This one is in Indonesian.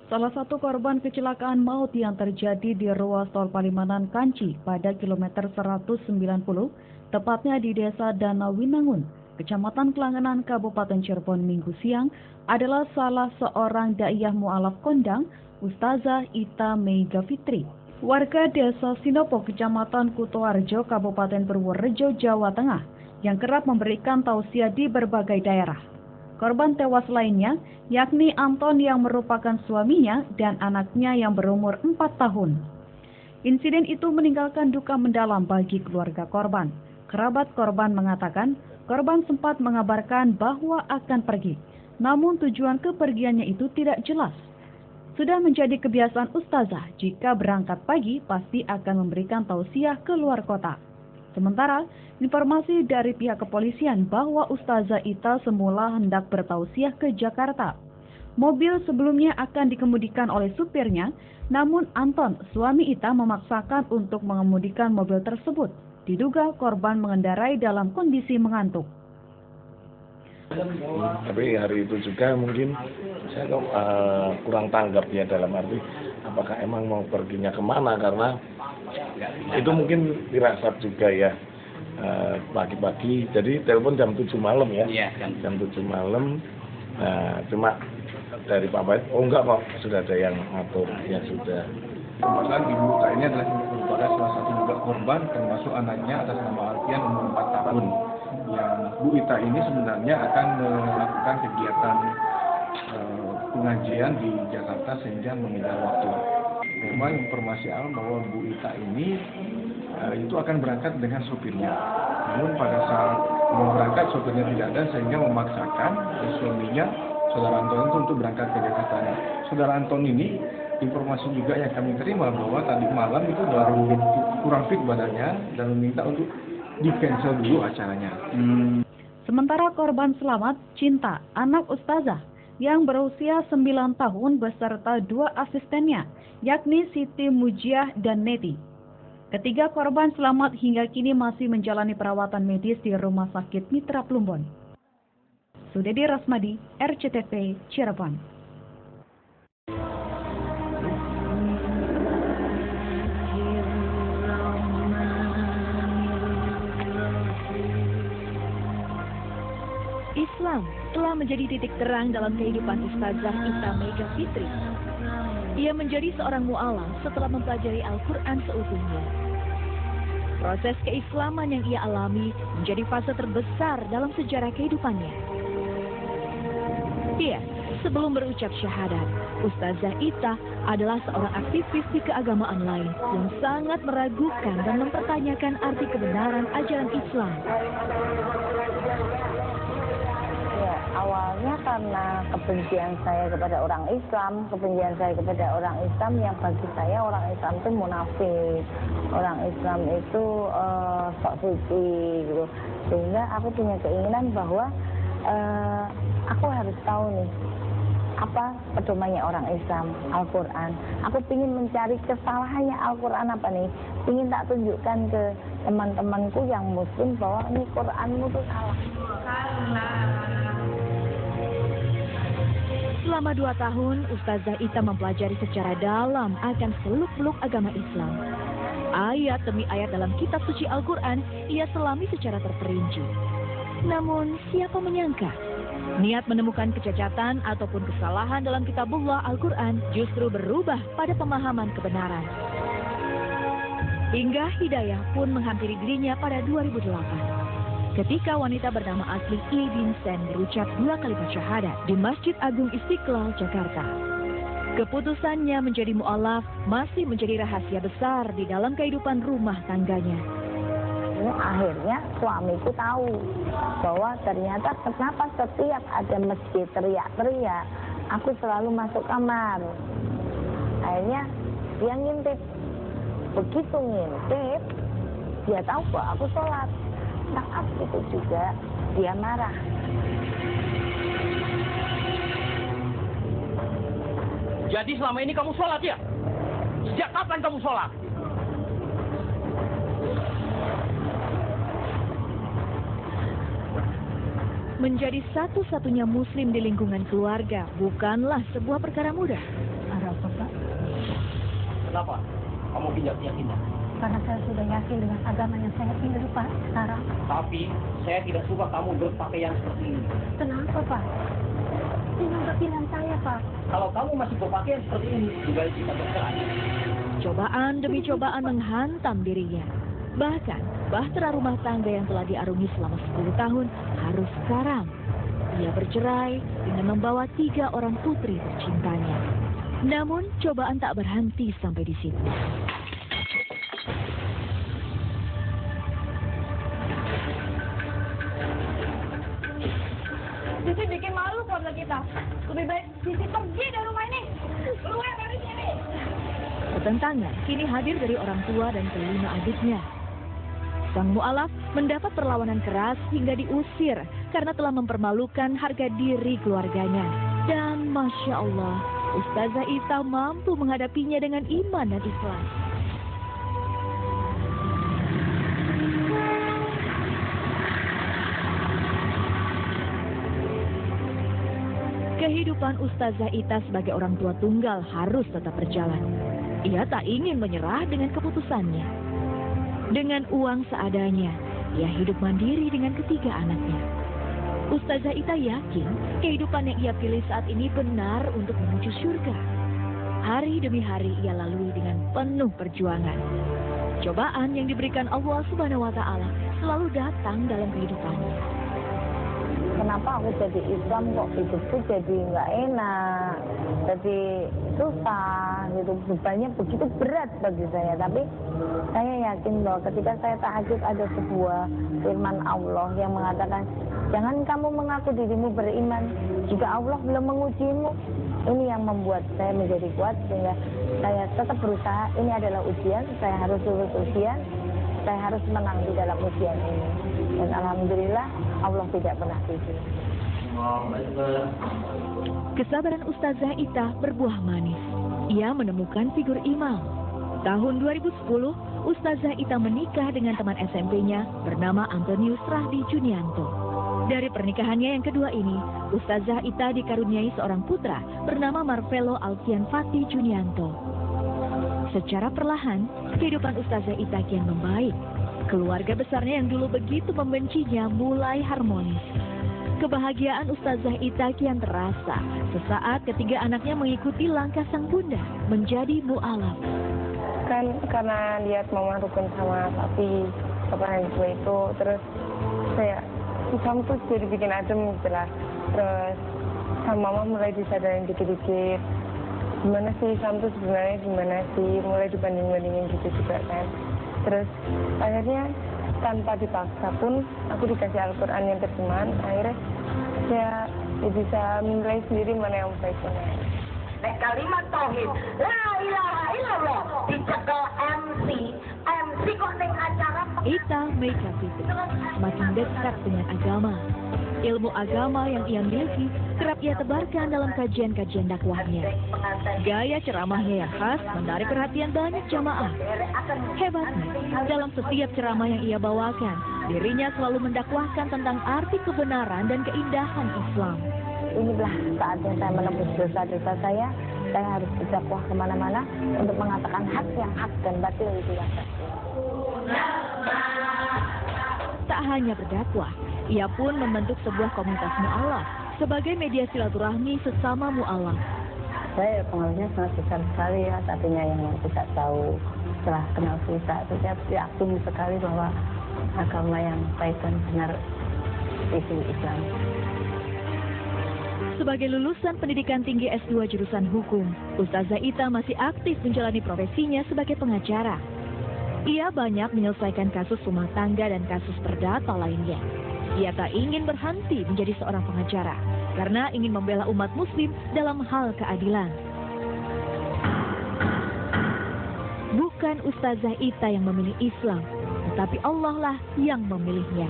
Salah satu korban kecelakaan maut yang terjadi di ruas tol Palimanan Kanci pada kilometer 190, tepatnya di Desa Danau Winangun, Kecamatan Kelangenan, Kabupaten Cirebon Minggu siang, adalah salah seorang daiyah mu'alaf kondang, Ustazah Ita Mega Fitri, warga Desa Sinopo, Kecamatan Kutoarjo, Kabupaten Purworejo, Jawa Tengah, yang kerap memberikan tausiah di berbagai daerah. Korban tewas lainnya, yakni Anton yang merupakan suaminya dan anaknya yang berumur 4 tahun. Insiden itu meninggalkan duka mendalam bagi keluarga korban. Kerabat korban mengatakan, korban sempat mengabarkan bahwa akan pergi, namun tujuan kepergiannya itu tidak jelas. Sudah menjadi kebiasaan ustazah, jika berangkat pagi pasti akan memberikan tausiah ke luar kota. Sementara, informasi dari pihak kepolisian bahwa Ustazah Ita semula hendak bertausiah ke Jakarta. Mobil sebelumnya akan dikemudikan oleh supirnya, namun Anton, suami Ita, memaksakan untuk mengemudikan mobil tersebut. Diduga korban mengendarai dalam kondisi mengantuk. Tapi hari itu juga mungkin saya kurang tanggap ya, dalam arti apakah emang mau perginya kemana, karena itu mungkin dirasat juga ya, pagi-pagi, jadi telepon jam 7 malam ya, jam 7 malam, cuma dari Pak Baik, oh enggak kok, sudah ada yang ngatur, ya sudah. Kebetulan Ibu Ita ini adalah merupakan salah satu juga korban, termasuk anaknya atas nama Alfian umur 4 tahun. Yang Bu Ita ini sebenarnya akan melakukan kegiatan pengajian di Jakarta sehingga mengindah waktu. Memang informasi awal bahwa Bu Ita ini itu akan berangkat dengan sopirnya. Namun pada saat mau berangkat sopirnya tidak ada, sehingga memaksakan suaminya, Saudara Anton, itu untuk berangkat ke Jakarta. Saudara Anton ini, informasi juga yang kami terima bahwa tadi malam itu baru kurang fit badannya dan meminta untuk di-cancel dulu acaranya. Sementara korban selamat, Cinta, anak ustazah, yang berusia 9 tahun beserta 2 asistennya, yakni Siti Mujiah dan Neti. Ketiga korban selamat hingga kini masih menjalani perawatan medis di Rumah Sakit Mitra Plumbon. Sudedi Rasmadi, RCTV, Cirebon. Islam telah menjadi titik terang dalam kehidupan Ustazah Ita Mega Fitri. Ia menjadi seorang mu'alaf setelah mempelajari Al-Quran seutuhnya. Proses keislaman yang ia alami menjadi fase terbesar dalam sejarah kehidupannya. Iya, sebelum berucap syahadat, Ustazah Ita adalah seorang aktivis di keagamaan lain yang sangat meragukan dan mempertanyakan arti kebenaran ajaran Islam. Awalnya karena kebencian saya kepada orang Islam, yang bagi saya orang Islam itu munafik, orang Islam itu sok suci gitu. Sehingga aku punya keinginan bahwa aku harus tahu nih apa pedomannya orang Islam, Al-Quran. Aku ingin mencari kesalahannya Al-Quran apa nih, ingin tak tunjukkan ke teman-temanku yang Muslim bahwa ini Quranmu tuh salah. Selama 2 tahun, Ustazah Ita mempelajari secara dalam akan seluk-beluk agama Islam. Ayat demi ayat dalam kitab suci Al-Quran ia selami secara terperinci. Namun, siapa menyangka, niat menemukan kecacatan ataupun kesalahan dalam kitabullah Al-Quran justru berubah pada pemahaman kebenaran. Hingga hidayah pun menghampiri dirinya pada 2008. Ketika wanita bernama asli I. Vincent berucap 2 kalimat syahadat di Masjid Agung Istiqlal, Jakarta. Keputusannya menjadi mu'alaf masih menjadi rahasia besar di dalam kehidupan rumah tangganya. Akhirnya suamiku tahu bahwa ternyata kenapa setiap ada masjid teriak-teriak, aku selalu masuk kamar. Akhirnya dia ngintip. Begitu ngintip, dia tahu bahwa aku sholat. Saat itu juga dia marah. Jadi selama ini kamu sholat ya? Sejak kapan kamu sholat? Menjadi satu-satunya muslim di lingkungan keluarga bukanlah sebuah perkara mudah. Kenapa kamu tidak yakin? Karena saya sudah yakin dengan agama yang saya pilih, Pak, sekarang. Tapi saya tidak suka kamu berpakaian seperti ini. Kenapa, Pak? Ini udah pilihan saya, Pak. Kalau kamu masih berpakaian seperti ini, juga kita bercerai. Cobaan demi cobaan menghantam dirinya. Bahkan, bahtera rumah tangga yang telah diarungi selama 10 tahun harus karam. Ia bercerai dengan membawa 3 orang putri tercintanya. Namun, cobaan tak berhenti sampai di situ. Sisi bikin malu keluarga kita. Lebih baik Sisi pergi dari rumah ini. Keluar dari sini. Pertentangan kini hadir dari orang tua dan kelima adiknya. Sang mu'alaf mendapat perlawanan keras hingga diusir karena telah mempermalukan harga diri keluarganya. Dan Masya Allah, Ustazah Ita mampu menghadapinya dengan iman dan ikhlas. Kehidupan Ustazah Ita sebagai orang tua tunggal harus tetap berjalan. Ia tak ingin menyerah dengan keputusannya. Dengan uang seadanya, ia hidup mandiri dengan 3 anaknya. Ustazah Ita yakin kehidupan yang ia pilih saat ini benar untuk menuju surga. Hari demi hari ia lalui dengan penuh perjuangan. Cobaan yang diberikan Allah Subhanahu wa Ta'ala selalu datang dalam kehidupannya. Kenapa aku jadi Islam kok hidupku jadi nggak enak, jadi susah, gitu. Bebannya begitu berat bagi saya. Tapi saya yakin bahwa ketika saya tahajud ada sebuah firman Allah yang mengatakan, jangan kamu mengaku dirimu beriman jika Allah belum mengujimu. Ini yang membuat saya menjadi kuat sehingga saya tetap berusaha. Ini adalah ujian, saya harus lulus ujian, saya harus menang di dalam ujian ini. Dan alhamdulillah Allah tidak pernah tidur. Kesabaran Ustazah Ita berbuah manis. Ia menemukan figur imam. Tahun 2010, Ustazah Ita menikah dengan teman SMP-nya bernama Antonius Rahdi Junianto. Dari pernikahannya yang kedua ini, Ustazah Ita dikaruniai seorang putra bernama Marvelo Alfian Fati Junianto. Secara perlahan, kehidupan Ustazah Ita kian membaik. Keluarga besarnya yang dulu begitu membencinya mulai harmonis. Kebahagiaan Ustazah Ita kian terasa sesaat 3 anaknya mengikuti langkah sang bunda menjadi mu'alaf. Kan karena lihat mama rukun sama papi, papa tua itu, terus saya Islam tuh jadi bikin adem gitu lah. Terus sama mama mulai disadarin dikit-dikit. Gimana sih Islam tuh sebenarnya gimana sih, mulai dibanding-bandingin gitu juga kan. Terus akhirnya tanpa dipaksa pun aku dikasih Al-Quran yang terjemahan, akhirnya saya bisa menilai sendiri mana yang baik mana. Kalimat tauhid, la ilaha illallah, dicekel MC kok neng acara. Ita Meika Fitri semakin dekat dengan agama. Ilmu agama yang ia miliki kerap ia tebarkan dalam kajian-kajian dakwahnya. Gaya ceramahnya yang khas menarik perhatian banyak jamaah. Hebatnya, dalam setiap ceramah yang ia bawakan, dirinya selalu mendakwahkan tentang arti kebenaran dan keindahan Islam. Inilah saatnya saya menembus dosa-dosa saya harus berdakwah kemana-mana untuk mengatakan hak yang hak dan batil itu yang batil. Tak hanya berdakwah, ia pun membentuk sebuah komunitas mu'alaf sebagai media silaturahmi sesama mu'alaf. Saya pengaruhnya sangat besar sekali ya, tadinya yang tidak tahu setelah kenal kita, saya yakin sekali bahwa agama yang baik dan benar itu Islam. Sebagai lulusan pendidikan tinggi S2 jurusan hukum, Ustazah Ita masih aktif menjalani profesinya sebagai pengacara. Ia banyak menyelesaikan kasus rumah tangga dan kasus perdata lainnya. Ia tak ingin berhenti menjadi seorang pengacara, karena ingin membela umat muslim dalam hal keadilan. Bukan Ustazah Ita yang memilih Islam, tetapi Allah lah yang memilihnya.